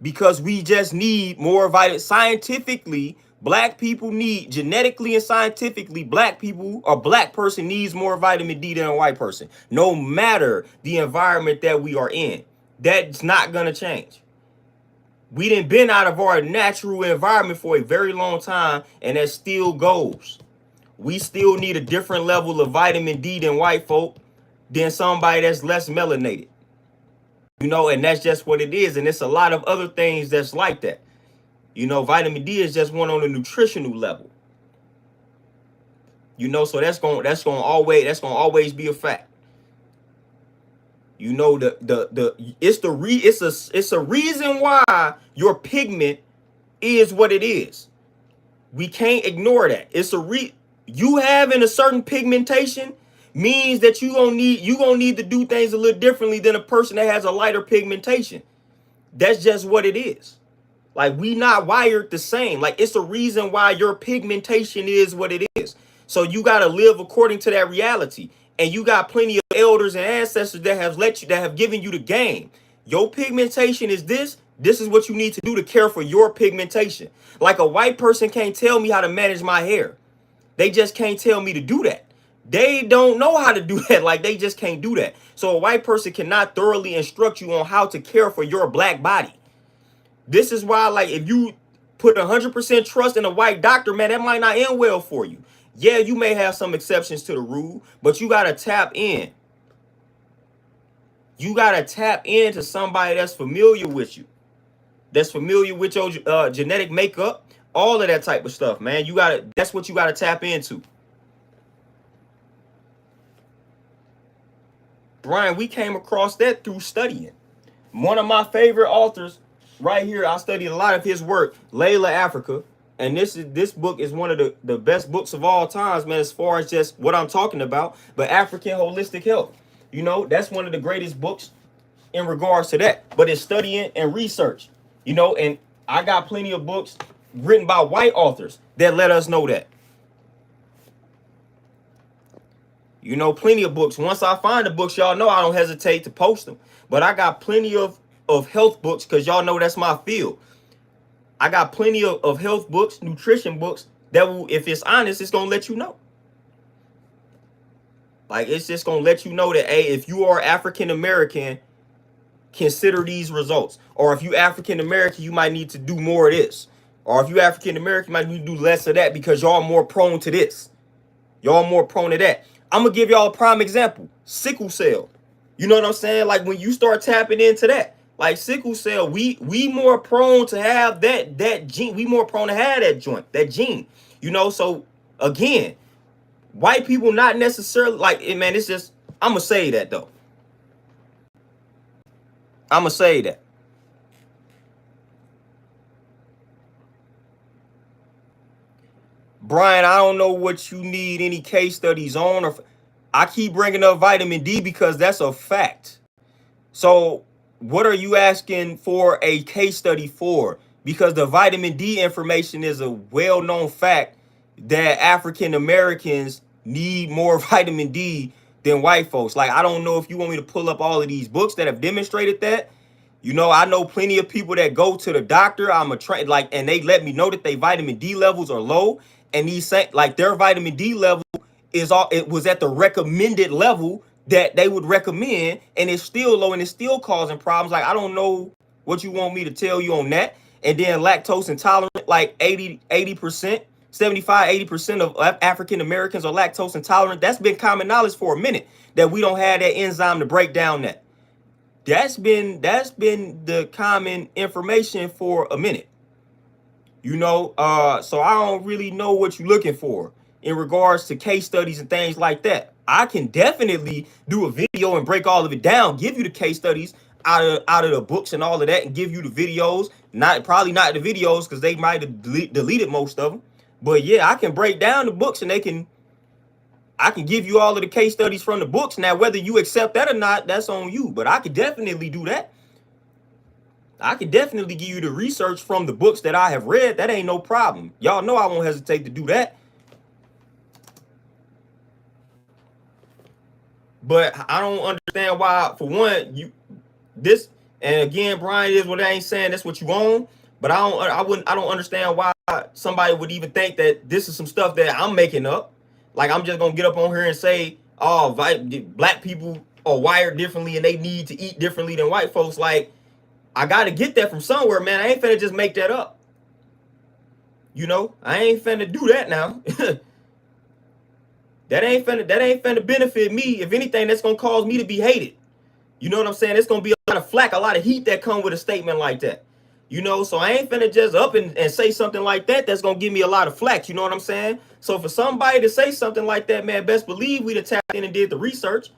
Because we just need more vitamin. Scientifically, black people need, genetically and scientifically, black people or black person needs more vitamin D than a white person. No matter the environment that we are in, that's not gonna change. We done been out of our natural environment for a very long time, and that still goes. We still need a different level of vitamin D than white folk, than somebody that's less melanated. You know, and that's just what it is. And it's a lot of other things that's like that. You know, vitamin D is just one on a nutritional level. You know, so that's gonna always be a fact. You know, it's a reason why your pigment is what it is. We can't ignore that. You having a certain pigmentation means that you gonna need to do things a little differently than a person that has a lighter pigmentation. That's just what it is. Like, we not wired the same. Like, it's a reason why your pigmentation is what it is. So you got to live according to that reality. And you got plenty of elders and ancestors that have given you the game. Your pigmentation is this. This is what you need to do to care for your pigmentation. Like, a white person can't tell me how to manage my hair. They just can't tell me to do that. They don't know how to do that. Like, they just can't do that. So a white person cannot thoroughly instruct you on how to care for your black body. This is why, like, if you put 100% trust in a white doctor, man, that might not end well for you. Yeah, you may have some exceptions to the rule, but you got to tap in. You got to tap into somebody that's familiar with you, that's familiar with your genetic makeup, all of that type of stuff, man. That's what you got to tap into. Brian, we came across that through studying. One of my favorite authors right here, I studied a lot of his work, Layla Africa. And this book is one of the best books of all times, man, as far as just what I'm talking about. But African holistic health, you know, that's one of the greatest books in regards to that. But it's studying and research, you know, and I got plenty of books written by white authors that let us know that. You know, plenty of books. Once I find the books, y'all know I don't hesitate to post them. But I got plenty of health books because y'all know that's my field. I got plenty of health books, nutrition books that will, if it's honest, it's going to let you know. Like, it's just going to let you know that, hey, if you are African American, consider these results. Or if you African American, you might need to do more of this. Or if you African American, you might need to do less of that because y'all more prone to this. Y'all more prone to that. I'm going to give y'all a prime example. Sickle cell. You know what I'm saying? Like, when you start tapping into that, like sickle cell, we more prone to have that gene. We more prone to have that joint, that gene. You know, so again, white people not necessarily like it, man. It's just, I'm gonna say that though. I'm gonna say that. Brian, I don't know what you need any case studies on, or I keep bringing up vitamin D because that's a fact. So what are you asking for a case study for? Because the vitamin D information is a well-known fact that African Americans need more vitamin D than white folks. Like, I don't know if you want me to pull up all of these books that have demonstrated that. You know, I know plenty of people that go to the doctor. I'm a like, and they let me know that their vitamin D levels are low, and these say like their vitamin D level is all, it was at the recommended level that they would recommend, and it's still low and it's still causing problems. Like, I don't know what you want me to tell you on that. And then lactose intolerant, like 80%, 75, 80% of African Americans are lactose intolerant. That's been common knowledge for a minute that we don't have that enzyme to break down that. That's been the common information for a minute. You know, so I don't really know what you're looking for in regards to case studies and things like that. I can definitely do a video and break all of it down, give you the case studies out of the books and all of that, and give you the videos. Probably not the videos because they might have deleted most of them. But yeah, I can break down the books and I can give you all of the case studies from the books. Now, whether you accept that or not, that's on you. But I could definitely do that. I could definitely give you the research from the books that I have read. That ain't no problem. Y'all know I won't hesitate to do that. But I don't understand why, for one, this, and again, Brian, is what I ain't saying that's what you own. But I don't understand why somebody would even think that this is some stuff that I'm making up. Like, I'm just gonna get up on here and say, oh, black people are wired differently and they need to eat differently than white folks. Like, I gotta get that from somewhere, man. I ain't finna just make that up. You know, I ain't finna do that now. that ain't finna benefit me. If anything, that's gonna cause me to be hated. You know what I'm saying? It's gonna be a lot of flack, a lot of heat that come with a statement like that. You know, so I ain't finna just up and say something like that that's gonna give me a lot of flack. You know what I'm saying? So for somebody to say something like that, man, best believe we'd have tapped in and did the research.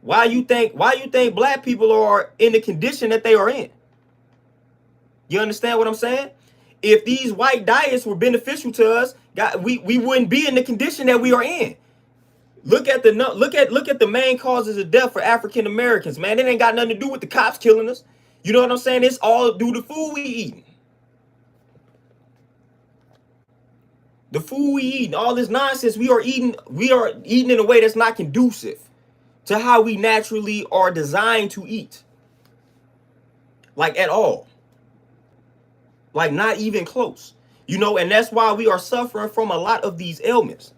Why you think black people are in the condition that they are in? You understand what I'm saying? If these white diets were beneficial to us, we wouldn't be in the condition that we are in. Look at the main causes of death for African Americans, man. It ain't got nothing to do with the cops killing us. You know what I'm saying? It's all due to the food we eating. The food we eating, all this nonsense we are eating in a way that's not conducive to how we naturally are designed to eat. Like, at all. Like, not even close. You know, and that's why we are suffering from a lot of these ailments.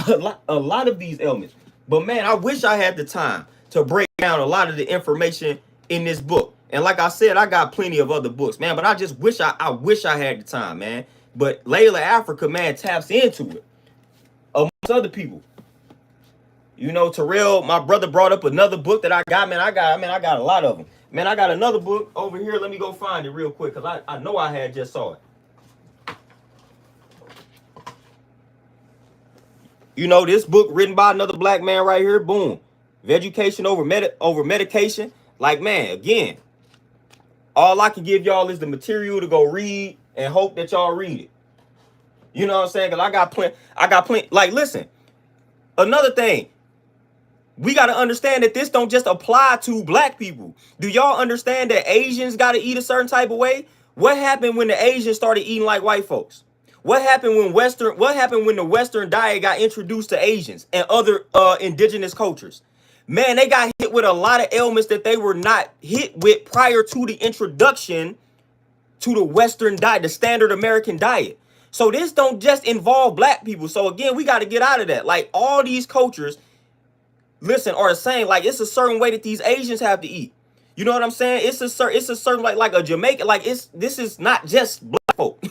a lot of these ailments. But man, I wish I had the time to break down a lot of the information in this book. And like I said, I got plenty of other books, man. But I just wish I wish I had the time, man. But Layla Africa, man, taps into it amongst other people. You know, Terrell, my brother, brought up another book that I got, man. I got a lot of them. Man, I got another book over here. Let me go find it real quick because I know I had just saw it. You know, this book written by another black man right here. Boom. Vegetation over medication. Like, man, again, all I can give y'all is the material to go read and hope that y'all read it. You know what I'm saying? Because I got plenty. Like, listen, another thing. We got to understand that this don't just apply to black people. Do y'all understand that Asians got to eat a certain type of way? What happened when the Asians started eating like white folks? What happened when the Western diet got introduced to Asians and other indigenous cultures? Man, they got hit with a lot of ailments that they were not hit with prior to the introduction to the Western diet, the standard American diet. So this don't just involve black people. So again, we got to get out of that. Like all these cultures, listen, are saying like it's a certain way that these Asians have to eat. You know what I'm saying? It's a certain like a Jamaican, like this is not just black folk.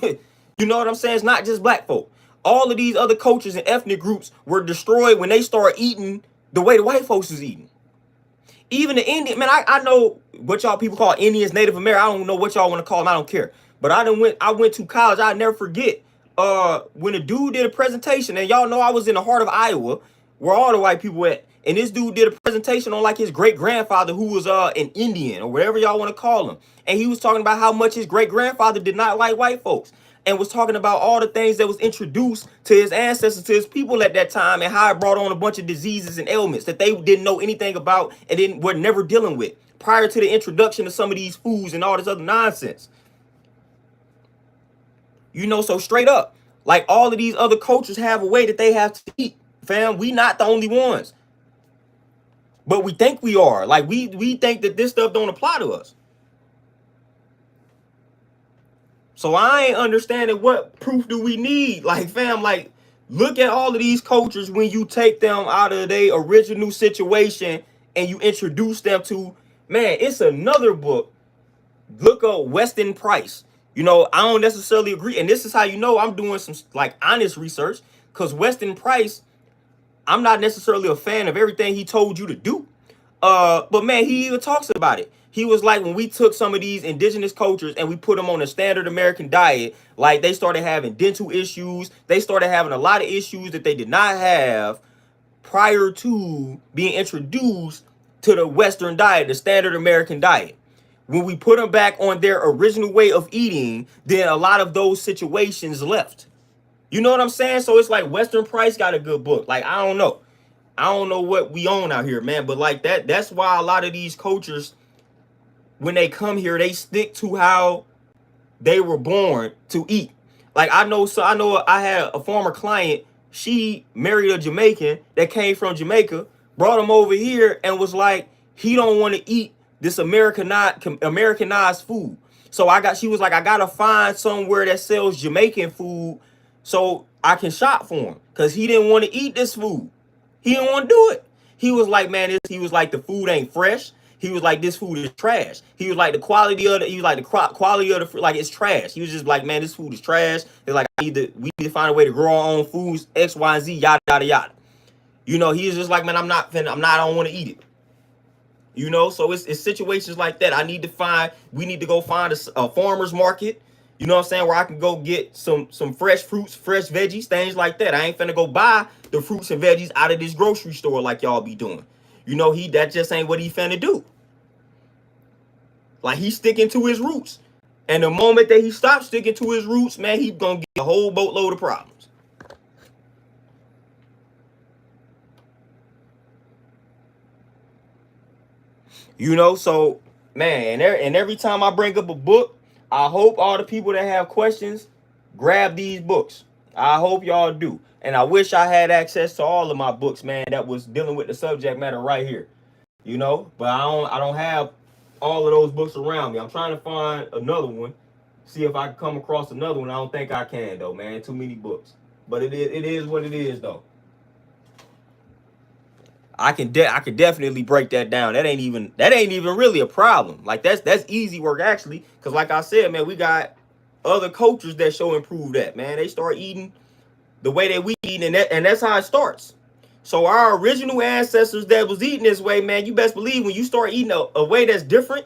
You know what I'm saying? It's not just black folk. All of these other cultures and ethnic groups were destroyed when they start eating the way the white folks is eating. Even the Indian, man, I know what y'all people call Indians, Native American. I don't know what y'all want to call them. I don't care. But I went to college. I'll never forget when a dude did a presentation, and y'all know I was in the heart of Iowa, where all the white people at. And this dude did a presentation on like his great grandfather, who was an Indian or whatever y'all want to call him. And he was talking about how much his great grandfather did not like white folks, and was talking about all the things that was introduced to his ancestors, to his people at that time, and how it brought on a bunch of diseases and ailments that they didn't know anything about and were never dealing with prior to the introduction of some of these foods and all this other nonsense. You know, so straight up, like all of these other cultures have a way that they have to eat, fam. We not the only ones. But we think we are. Like we think that this stuff don't apply to us. So I ain't understanding what proof do we need. Like, fam, like look at all of these cultures when you take them out of their original situation and you introduce them to, man, it's another book. Look up Weston Price. You know, I don't necessarily agree. And this is how you know I'm doing some like honest research, because Weston Price, I'm not necessarily a fan of everything he told you to do. But man, he even talks about it. He was like, when we took some of these indigenous cultures and we put them on a standard American diet, like they started having dental issues. They started having a lot of issues that they did not have prior to being introduced to the Western diet, the standard American diet. When we put them back on their original way of eating, then a lot of those situations left. You know what I'm saying? So it's like Western Price got a good book. Like, I don't know what we own out here, man. But like that's why a lot of these cultures, when they come here, they stick to how they were born to eat. Like I know I had a former client, she married a Jamaican that came from Jamaica, brought him over here and was like, he don't want to eat this Americanized food. So she was like, I gotta find somewhere that sells Jamaican food so I can shop for him, because he didn't want to eat this food. He didn't want to do it. He was like, man, he was like, the food ain't fresh. He was like, this food is trash. He was like, the quality of the like, it's trash. He was just like, man, this food is trash. It's like, we need to find a way to grow our own foods, X, Y, and Z, yada, yada, yada. You know, he's just like, man, I don't want to eat it. You know, so it's situations like that. We need to go find a farmer's market, you know what I'm saying, where I can go get some fresh fruits, fresh veggies, things like that. I ain't finna go buy the fruits and veggies out of this grocery store like y'all be doing. You know, that just ain't what he finna do. Like, he's sticking to his roots. And the moment that he stops sticking to his roots, man, he's gonna get a whole boatload of problems. You know, so, man, and every time I bring up a book, I hope all the people that have questions grab these books. I hope y'all do. And I wish I had access to all of my books, man, that was dealing with the subject matter right here. You know, but I don't have all of those books around me. I'm trying to find another one, see if I can come across another one. I don't think I can though, man. Too many books. But it is what it is though. I can definitely break that down. That ain't even really a problem. Like that's easy work actually, because like I said, man, we got other cultures that show improve that, man. They start eating the way that we eat, and that's how it starts. So our original ancestors that was eating this way, man, you best believe when you start eating a way that's different,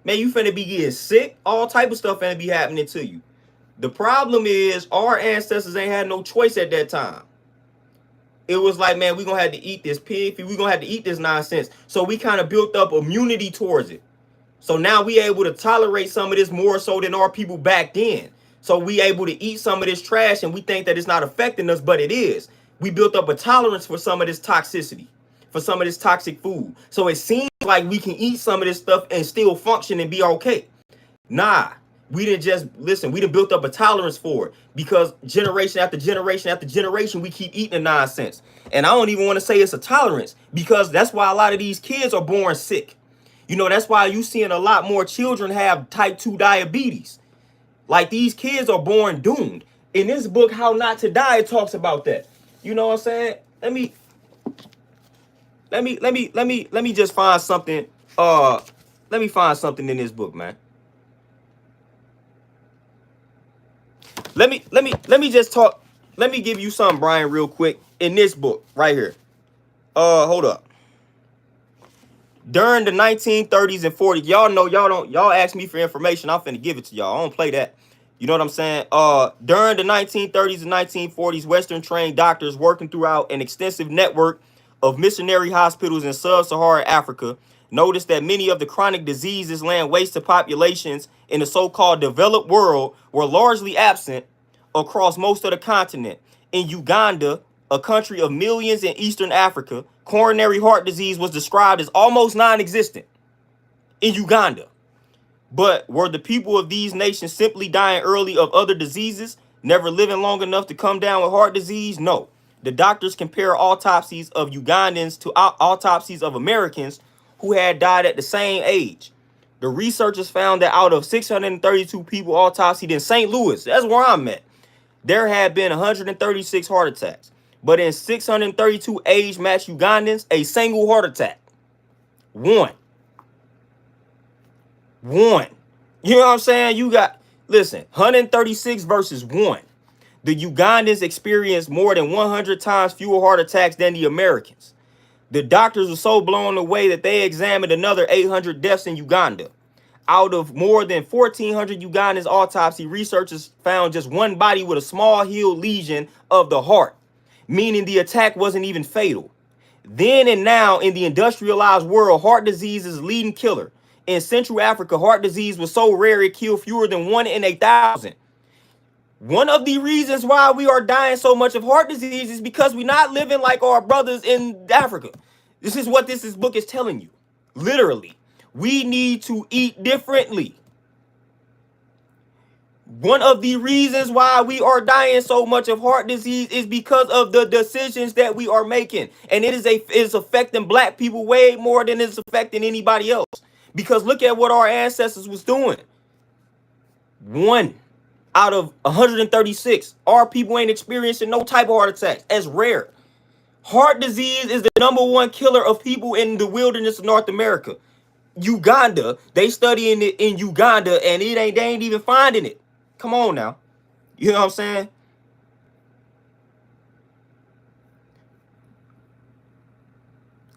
man, you finna be getting sick. All type of stuff finna be happening to you. The problem is our ancestors ain't had no choice at that time. It was like, man, we're going to have to eat this pig. We're going to have to eat this nonsense. So we kind of built up immunity towards it. So now we able to tolerate some of this more so than our people back then. So we able to eat some of this trash and we think that it's not affecting us, but it is. We built up a tolerance for some of this toxicity, for some of this toxic food. So it seems like we can eat some of this stuff and still function and be okay. Nah, We didn't just listen. We done built up a tolerance for it because generation after generation after generation, we keep eating the nonsense. And I don't even want to say it's a tolerance because that's why a lot of these kids are born sick. You know, that's why you seeing a lot more children have type 2 diabetes. Like these kids are born doomed. In this book, How Not to Die, it talks about that. You know what I'm saying? Let me just find something. Let me find something in this book, man. Let me just talk. Let me give you something, Brian, real quick. In this book, right here. Hold up. During the 1930s and 40s, y'all ask me for information, I'm finna give it to y'all. I don't play that. You know what I'm saying? During the 1930s and 1940s, Western trained doctors working throughout an extensive network of missionary hospitals in sub-Saharan Africa noticed that many of the chronic diseases laying waste to populations in the so-called developed world were largely absent across most of the continent. In Uganda, a country of millions in Eastern Africa, coronary heart disease was described as almost non-existent in Uganda. But were the people of these nations simply dying early of other diseases, never living long enough to come down with heart disease? No. The doctors compare autopsies of Ugandans to autopsies of Americans who had died at the same age. The researchers found that out of 632 people autopsied in St. Louis, that's where I'm at, there had been 136 heart attacks. But in 632 age-matched Ugandans, a single heart attack. One. You know what I'm saying? You got, listen, 136 versus 1. The Ugandans experienced more than 100 times fewer heart attacks than the Americans. The doctors were so blown away that they examined another 800 deaths in Uganda. Out of more than 1,400 Ugandans autopsy, researchers found just one body with a small healed lesion of the heart, meaning the attack wasn't even fatal. Then and now, in the industrialized world, heart disease is a leading killer. In Central Africa, heart disease was so rare it killed fewer than 1 in 1,000. One of the reasons why we are dying so much of heart disease is because we're not living like our brothers in Africa. This is what this book is telling you. Literally, we need to eat differently. One of the reasons why we are dying so much of heart disease is because of the decisions that we are making. And it's affecting black people way more than it's affecting anybody else. Because look at what our ancestors was doing. 1 out of 136, our people ain't experiencing no type of heart attacks. That's rare. Heart disease is the #1 killer of people in the wilderness of North America. Uganda, they studying it in Uganda, and they ain't even finding it. Come on now. You know what I'm saying?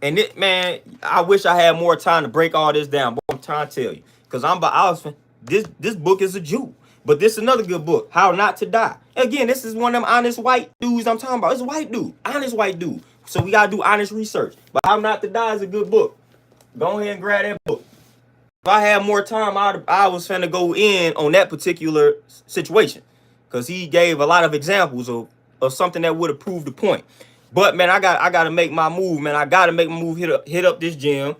And it, man, I wish I had more time to break all this down, but I'm trying to tell you. Because this book is a Jew. But this is another good book, How Not to Die. Again, this is one of them honest white dudes I'm talking about. It's a white dude, honest white dude. So we gotta do honest research. But How Not to Die is a good book. Go ahead and grab that book. If I had more time, I was finna go in on that particular situation. Because he gave a lot of examples of something that would have proved the point. But man, I gotta make my move, man. I gotta make my move, hit up this gym.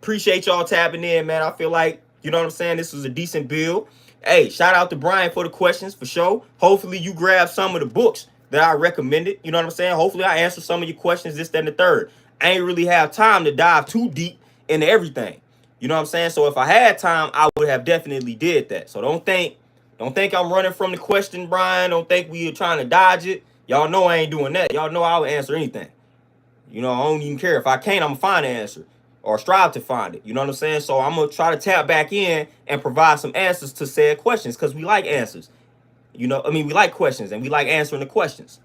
Appreciate y'all tapping in, man. I feel like, you know what I'm saying, this was a decent build. Hey, shout out to Brian for the questions, for sure. Hopefully you grab some of the books that I recommended. You know what I'm saying? Hopefully I answer some of your questions, this, that, and the third. I ain't really have time to dive too deep into everything. You know what I'm saying? So if I had time, I would have definitely did that. So don't think I'm running from the question, Brian. Don't think we are trying to dodge it. Y'all know I ain't doing that. Y'all know I would answer anything. You know, I don't even care. If I can't, I'm going to find an answer or strive to find it. You know what I'm saying? So I'm going to try to tap back in and provide some answers to said questions because we like answers. You know, I mean, we like questions and we like answering the questions.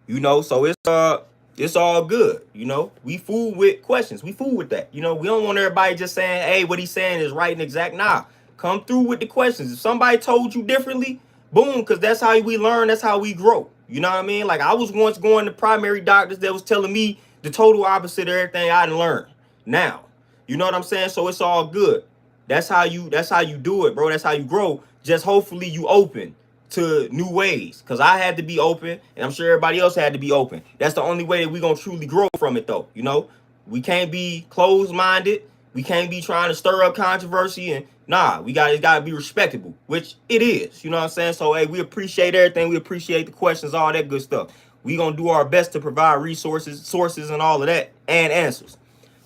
You know, so it's all good. You know, we fool with questions. We fool with that. You know, we don't want everybody just saying, hey, what he's saying is right and exact. Nah, come through with the questions. If somebody told you differently, boom, because that's how we learn. That's how we grow. You know what I mean? Like I was once going to primary doctors that was telling me the total opposite of everything I didn't learn. Now, you know what I'm saying? So it's all good. That's how you do it, bro. That's how you grow. Just hopefully you open to new ways. Because I had to be open, and I'm sure everybody else had to be open. That's the only way that we're going to truly grow from it, though. You know, we can't be closed-minded. We can't be trying to stir up controversy, and nah, it's gotta be respectable, which it is. You know what I'm saying? So hey, we appreciate everything. We appreciate the questions, all that good stuff. We gonna do our best to provide resources, sources, and all of that, and answers.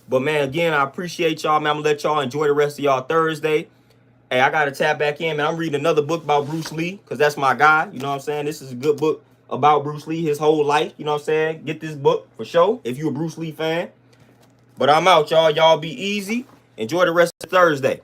But man, again, I appreciate y'all, man. I'm gonna let y'all enjoy the rest of y'all Thursday. Hey, I gotta tap back in, man. I'm reading another book about Bruce Lee, because that's my guy. You know what I'm saying? This is a good book about Bruce Lee, his whole life. You know what I'm saying? Get this book for sure if you're a Bruce Lee fan. But I'm out, y'all. Y'all be easy. Enjoy the rest of Thursday.